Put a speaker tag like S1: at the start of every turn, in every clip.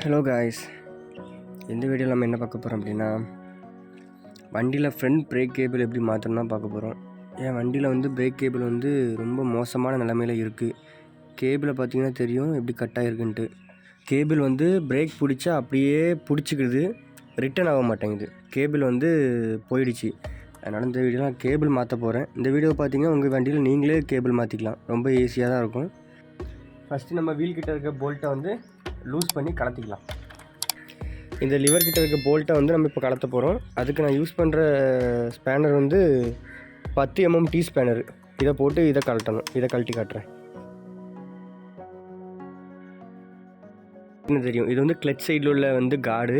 S1: Hello guys, இந்த வீடியோவில் நம்ம என்ன பார்க்க போகிறோம் அப்படின்னா, வண்டியில் ஃப்ரண்ட் பிரேக் கேபிள் எப்படி மாற்றணும்னா பார்க்க போகிறோம். என் வண்டியில் பிரேக் கேபிள் ரொம்ப மோசமான நிலமையில் இருக்குது. கேபிளை பார்த்தீங்கன்னா தெரியும் எப்படி கட் ஆகிருக்குன்ட்டு. கேபிள் பிரேக் பிடிச்சா அப்படியே பிடிச்சிக்கிது, ரிட்டன் ஆக மாட்டேங்குது. கேபிள் போயிடுச்சு. அதனால் இந்த வீடியோ நான் கேபிள் மாற்ற போகிறேன். இந்த வீடியோ பார்த்தீங்கன்னா உங்கள் வண்டியில் நீங்களே கேபிள் மாற்றிக்கலாம். ரொம்ப ஈஸியாக தான் இருக்கும். ஃபஸ்ட்டு நம்ம வீல் கிட்ட இருக்க போல்ட்டை லூஸ் பண்ணி கலத்திக்கலாம். இந்த லிவர் கிட்ட இருக்க போல்ட்டை நம்ம இப்போ கலத்த போகிறோம். அதுக்கு நான் யூஸ் பண்ணுற ஸ்பேனர் 10 mm டீ ஸ்பேனர். இதை போட்டு இதை கழட்டணும். இதை கழட்டி காட்டுறேன். என்ன தெரியும், இது கிளச் சைடில் உள்ள கார்டு.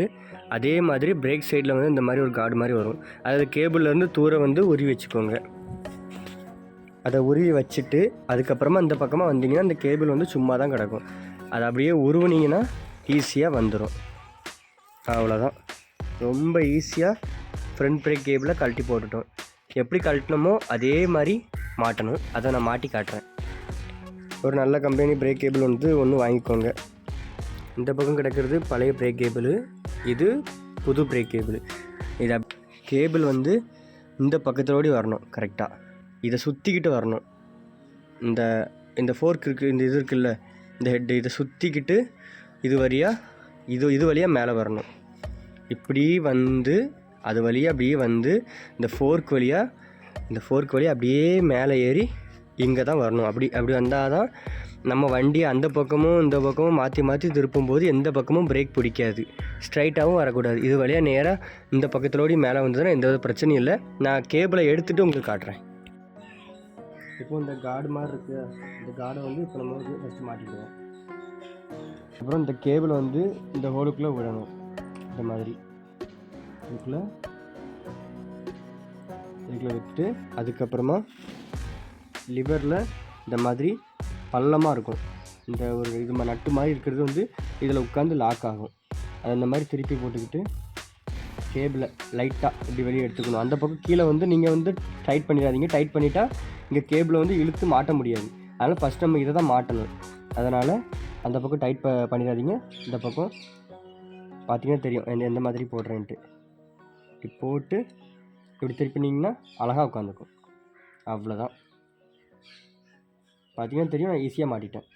S1: அதே மாதிரி பிரேக் சைடில் இந்த மாதிரி ஒரு கார்டு மாதிரி வரும். அதாவது கேபிள்லேருந்து தூரம் உருவி வச்சுக்கோங்க. அதை உருவி வச்சுட்டு அதுக்கப்புறமா இந்த பக்கமாக வந்தீங்கன்னா அந்த கேபிள் சும்மா தான் கிடக்கும். அதை அப்படியே உருவினீங்கன்னா ஈஸியாக வந்துடும். அவ்வளோதான். ரொம்ப ஈஸியாக ஃப்ரண்ட் பிரேக் கேபிளை கழட்டி போட்டுட்டோம். எப்படி கழட்டினமோ அதே மாதிரி மாட்டணும். அதை நான் மாட்டி காட்டுறேன். ஒரு நல்ல கம்பெனி பிரேக் கேபிள் ஒன்று வாங்கிக்கோங்க. இந்த பக்கம் கிடக்கிறது பழைய பிரேக் கேபிள், இது புது பிரேக் கேபிள். இதை கேபிள் இந்த பக்கத்தோடி வரணும். கரெக்டாக இதை சுற்றிக்கிட்டு வரணும். இந்த ஃபோர்க் இருக்குது, இந்த இது இருக்குல்ல, இந்த ஹெட்டு, இதை சுற்றிக்கிட்டு இது வழியாக மேலே வரணும். இப்படி அது வழியாக அப்படியே இந்த ஃபோர்க் வழியாக அப்படியே மேலே ஏறி இங்கே தான் வரணும். அப்படி வந்தால் தான் நம்ம வண்டியை அந்த பக்கமும் இந்த பக்கமும் மாற்றி திருப்பும்போது எந்த பக்கமும் பிரேக் பிடிக்காது. ஸ்ட்ரைட்டாகவும் வரக்கூடாது. இது வழியாக நேராக இந்த பக்கத்திலோடி மேலே வந்ததுன்னா எந்த பிரச்சனையும் இல்லை. நான் கேபிளை எடுத்துகிட்டு உங்களுக்கு காட்டுறேன். இப்போ இந்த கார்டு மாதிரி இருக்குது. இந்த கார்டை இப்போ நம்ம ஃபஸ்ட்டு மாட்டிக்குவோம். அப்புறம் இந்த கேபிளை இந்த ஹோலுக்குள்ளே விடணும். இந்த மாதிரி இதுக்குள்ளே விட்டுட்டு அதுக்கப்புறமா லிவரில் இந்த மாதிரி பள்ளமாக இருக்கும். இந்த ஒரு இது நட்டு மாதிரி இருக்கிறது இதில் உட்காந்து லாக் ஆகும். அதை இந்த மாதிரி திருப்பி போட்டுக்கிட்டு கேபிளை லைட்டாக இப்படி வெளியே எடுத்துக்கணும். அந்த பக்கம் கீழே நீங்கள் டைட் பண்ணிடாதீங்க. டைட் பண்ணிட்டா இங்கே கேபிளை இழுத்து மாட்ட முடியாது. அதனால் ஃபஸ்ட் நம்ம இதை தான் மாட்டணும். அதனால் அந்த பக்கம் டைட் பண்ணிடாதீங்க. இந்த பக்கம் பார்த்தீங்கன்னா தெரியும் எந்த மாதிரி போடுறேன்ட்டு. இப்படி போட்டு இப்படி திருப்பினீங்கன்னா அழகாக உட்காந்துக்கும். அவ்வளோதான். பார்த்தீங்கன்னா தெரியும், நான் ஈஸியாக மாட்டிட்டேன்.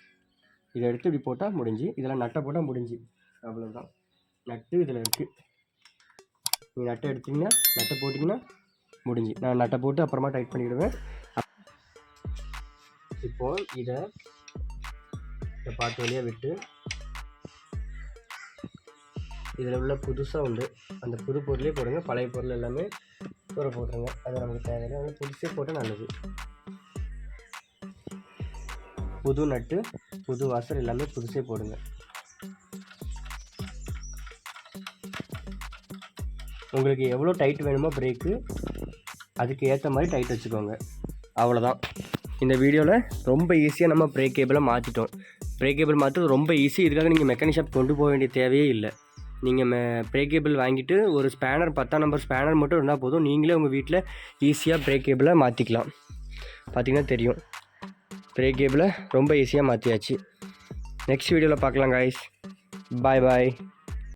S1: இதை எடுத்து இப்படி போட்டால் முடிஞ்சு. இதில் நட்டை போட்டால் முடிஞ்சு. அவ்வளோதான். நட்டு இதில் இருக்குது. நீங்கள் நட்டை எடுத்திங்கன்னா நட்டை போட்டிங்கன்னா முடிஞ்சு. நான் நட்டை போட்டு அப்புறமா டைட் பண்ணிவிடுவேன். இப்போது இதை பார்த்து வழியாக விட்டு இதில் உள்ள புதுசாக அந்த புது பொருளே போடுங்க. பழைய பொருள் எல்லாமே தூர போட்டுருங்க. அது நமக்கு தேவையில்லை. அதனால் புதுசே போட்டால் நல்லது. புது நட்டு புது வாசல் எல்லாமே புதுசே போடுங்க. உங்களுக்கு எவ்வளோ டைட் வேணுமோ பிரேக்கு, அதுக்கு ஏற்ற மாதிரி டைட் வச்சுக்கோங்க. அவ்வளோதான். இந்த வீடியோவில் ரொம்ப ஈஸியாக நம்ம பிரேக் கேபிளை மாற்றிட்டோம். பிரேக் கேபிள் மாற்றுறது ரொம்ப ஈஸி. இதுக்காக நீங்கள் மெக்கானிக் ஷாப் கொண்டு போக வேண்டிய தேவையே இல்லை. நீங்கள் பிரேக் கேபிள் வாங்கிட்டு ஒரு ஸ்பேனர் 10ஆம் நம்பர் ஸ்பேனர் மட்டும் இருந்தால் போதும். நீங்களே உங்கள் வீட்டில் ஈஸியாக பிரேக் கேபிளை மாற்றிக்கலாம். பார்த்திங்கன்னா தெரியும், பிரேக் கேபிளை ரொம்ப ஈஸியாக மாற்றியாச்சு. நெக்ஸ்ட் வீடியோவில் பார்க்கலாம் காய்ஸ். பாய் பாய்.